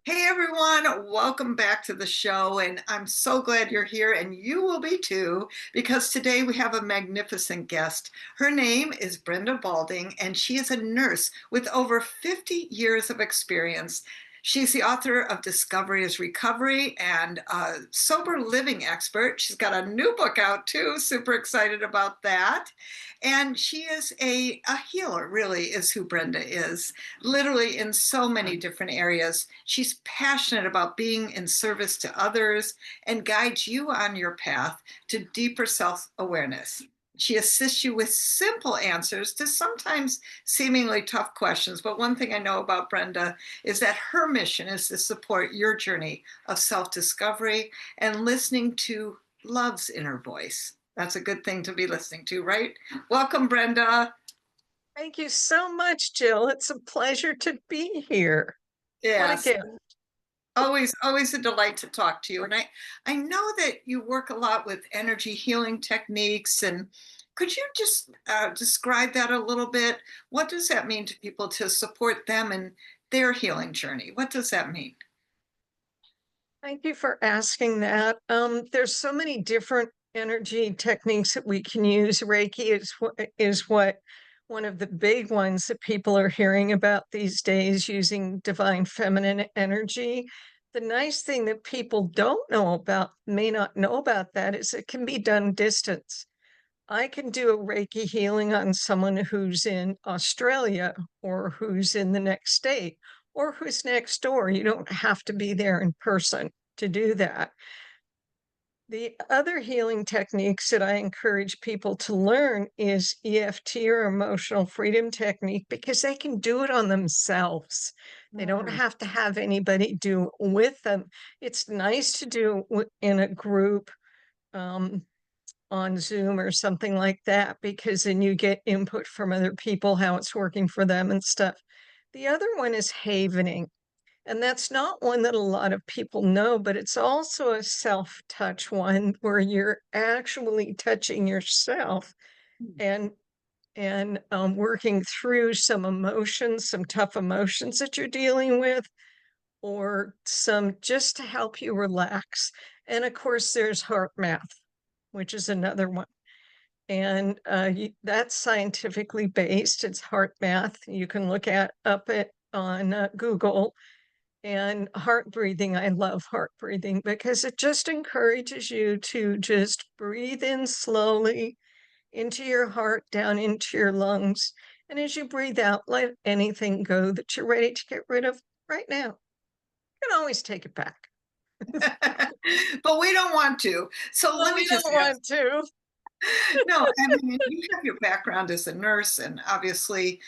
Hey everyone, welcome back to the show. And I'm so glad you're here, and you will be too, because today we have a magnificent guest. Her name is Brenda Balding, and she is a nurse with over 50 years of experience. She's the author of Discovery is Recovery and a sober living expert. She's got a new book out too. Super excited about that. And she is a healer, really, is who Brenda is, literally in so many different areas. She's passionate about being in service to others and guides you on your path to deeper self awareness. She assists you with simple answers to sometimes seemingly tough questions. But one thing I know about Brenda is that her mission is to support your journey of self discovery and listening to love's inner voice. That's a good thing to be listening to, right? Welcome, Brenda. Thank you so much, Jill. It's a pleasure to be here. What a Yes. gift. Always a delight to talk to you. And I know that you work a lot with energy healing techniques. And could you just describe that a little bit? What does that mean to people to support them in their healing journey? What does that mean? Thank you for asking that. There's so many different energy techniques that we can use. Reiki is what one of the big ones that people are hearing about these days, using divine feminine energy. The nice thing that people don't know about, may not know about that, is it can be done distance. I can do a Reiki healing on someone who's in Australia or who's in the next state or who's next door. You don't have to be there in person to do that. The other healing techniques that I encourage people to learn is EFT, or emotional freedom technique, because they can do it on themselves. They don't Mm. have to have anybody do it with them. It's nice to do in a group. Um, on Zoom or something like that, because then you get input from other people, how it's working for them and stuff. The other one is havening, and that's not one that a lot of people know, but it's also a self-touch one where you're actually touching yourself and working through some emotions, some tough emotions that you're dealing with, or some just to help you relax. And of course, there's heart math, which is another one. And that's scientifically based. It's heart math. You can look at up it on Google. And heart breathing, I love heart breathing because it just encourages you to just breathe in slowly into your heart, down into your lungs. And as you breathe out, let anything go that you're ready to get rid of right now. You can always take it back. But we don't want to. So Well, let me we just don't ask. want to. No, I mean, you have your background as a nurse, and obviously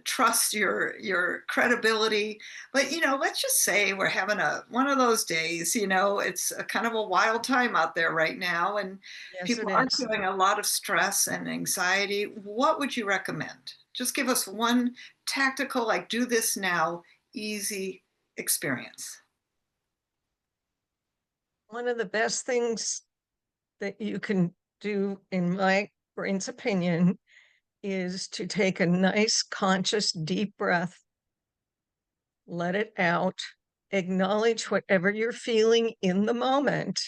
trust your credibility. But let's just say we're having a one of those days. It's a kind of a wild time out there right now, and Yes, people it are is. feeling a lot of stress and anxiety. What would you recommend? Just give us one tactical, like do this now, easy experience. One of the best things that you can do, in my brain's opinion, is to take a nice, conscious, deep breath, let it out, acknowledge whatever you're feeling in the moment,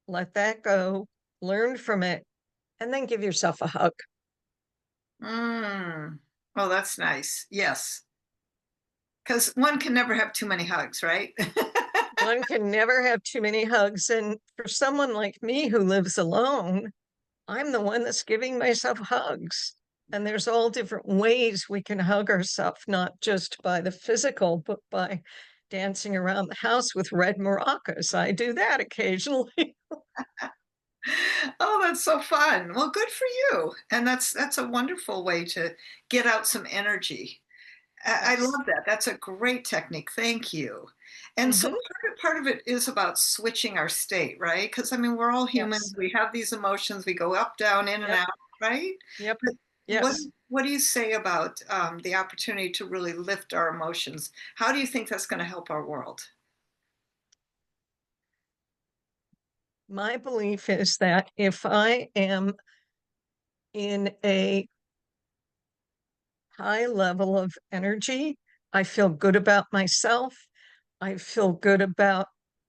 let that go, learn from it, and then give yourself a hug. Mm. Oh, that's nice. Yes, because one can never have too many hugs, right? One can never have too many hugs. And for someone like me who lives alone, I'm the one that's giving myself hugs. And there's all different ways we can hug ourselves, not just by the physical, but by dancing around the house with red maracas. I do that occasionally. Oh, that's so fun. Well, good for you. And that's a wonderful way to get out some energy. I Yes. love that. That's a great technique. Thank you. And so Hmm. part of it is about switching our state, right? Because I mean, we're all humans. Yes. We have these emotions. We go up, down, in and Yep. out, right? Yep. But what Yes. what do you say about the opportunity to really lift our emotions? How do you think that's going to help our world? My belief is that if I am in a high level of energy, I feel good about myself. I feel good about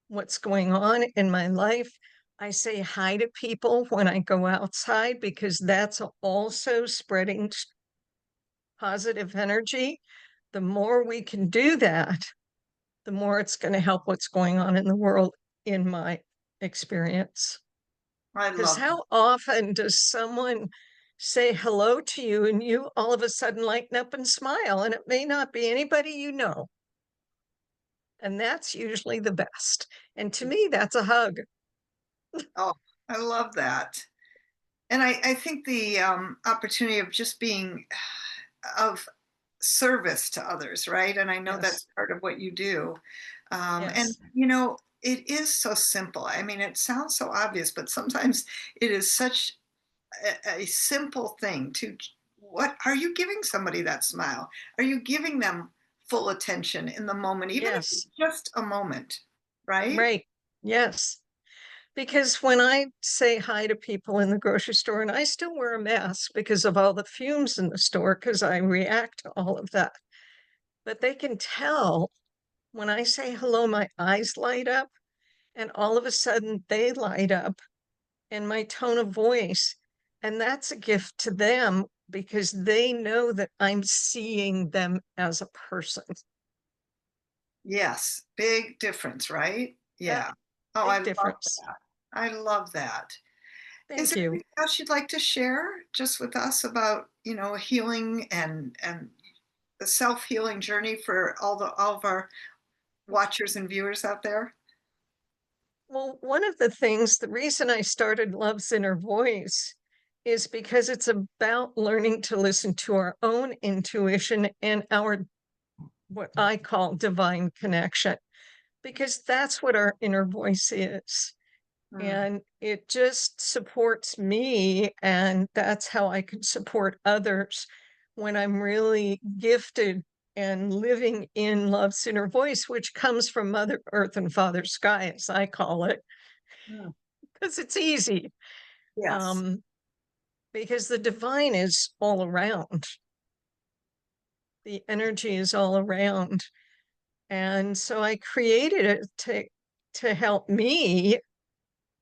what's going on in my life. I say hi to people when I go outside because that's also spreading positive energy. The more we can do that, the more it's going to help what's going on in the world, in my experience. I Because love how often does someone say hello to you and you all of a sudden lighten up and smile? And it may not be anybody you know. And that's usually the best. And to that. me, that's a hug. Oh, I love that. And I think the opportunity of just being of service to others, right? And I know Yes, that's part of what you do. And, yes, it is so simple. I mean, it sounds so obvious, but sometimes it is such a simple thing to what are you giving somebody that smile? Are you giving them full attention in the moment, even if it's yes, just a moment, right? right. Yes. Because when I say hi to people in the grocery store, and I still wear a mask because of all the fumes in the store, because I react to all of that, but they can tell when I say hello, my eyes light up, and all of a sudden they light up, and my tone of voice. And that's a gift to them because they know that I'm seeing them as a person. Yes, big difference, right? Yeah, Yeah. Oh, I big love difference. that. I love that. Is Thank there you. anything else you'd like to share just with us about, healing and the self-healing journey for all of our watchers and viewers out there? Well, one of the things, the reason I started Love's Inner Voice is because it's about learning to listen to our own intuition and our, what I call divine connection, because that's what our inner voice is. Mm, And it just supports me, and that's how I can support others when I'm really gifted and living in Love's inner voice, which comes from Mother Earth and Father Sky, as I call it, mm. because it's easy. Yes. Um, because the divine is all around, the energy is all around. And so I created it to help me.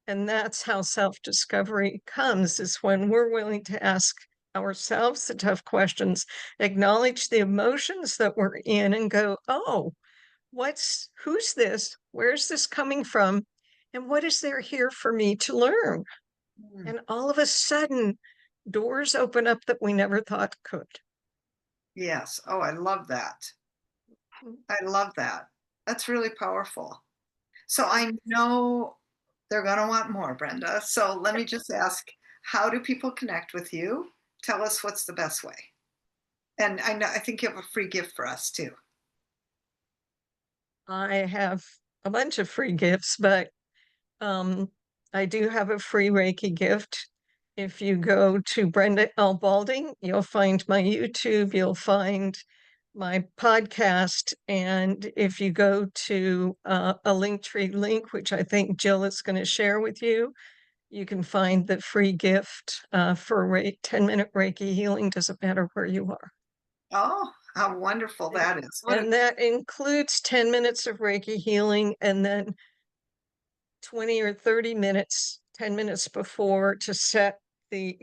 And that's how self-discovery comes, is when we're willing to ask ourselves the tough questions, acknowledge the emotions that we're in and go, oh, who's this? Where's this coming from? And what is there here for me to learn? Mm, And all of a sudden, doors open up that we never thought could. yes. Oh, I love that. I love that. That's really powerful. So I know they're going to want more, Brenda. So let me just ask, how do people connect with you? Tell us what's the best way. And I think you have a free gift for us too. I have a bunch of free gifts, but um, I do have a free Reiki gift. If you go to Brenda L Balding, you'll find my YouTube, you'll find my podcast, and if you go to a Linktree link, which I think Jill is going to share with you, you can find the free gift for 10-minute Reiki healing. Doesn't matter where you are. Oh, how wonderful And, that is. What a and that includes 10 minutes of Reiki healing and then 20 or 30 minutes, 10 minutes before to set the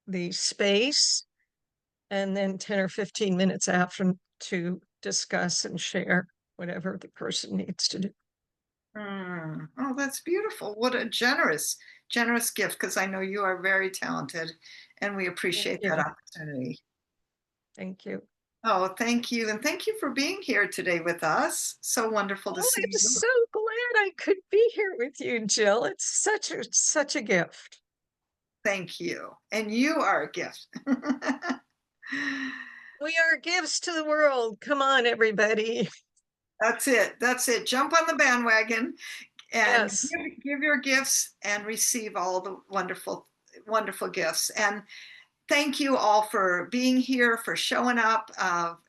the space, and then 10 or 15 minutes after to discuss and share whatever the person needs to do. Oh, that's beautiful. What a generous, generous gift, because I know you are very talented and we Thank appreciate that you. opportunity. Thank you. Oh, thank you. And thank you for being here today with us. So wonderful to Oh, see I'm you. so glad I could be here with you, Jill. It's such a gift. Thank you. And you are a gift. We are gifts to the world. Come on, everybody. That's it. That's it. Jump on the bandwagon and Yes. give your gifts and receive all the wonderful, wonderful gifts. And thank you all for being here, for showing up,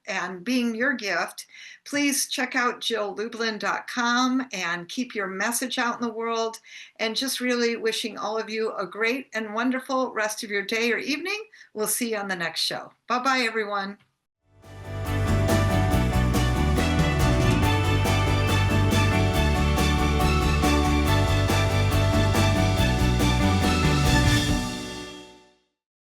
and being your gift. Please check out jilllublin.com and keep your message out in the world. And just really wishing all of you a great and wonderful rest of your day or evening. We'll see you on the next show. Bye bye, everyone.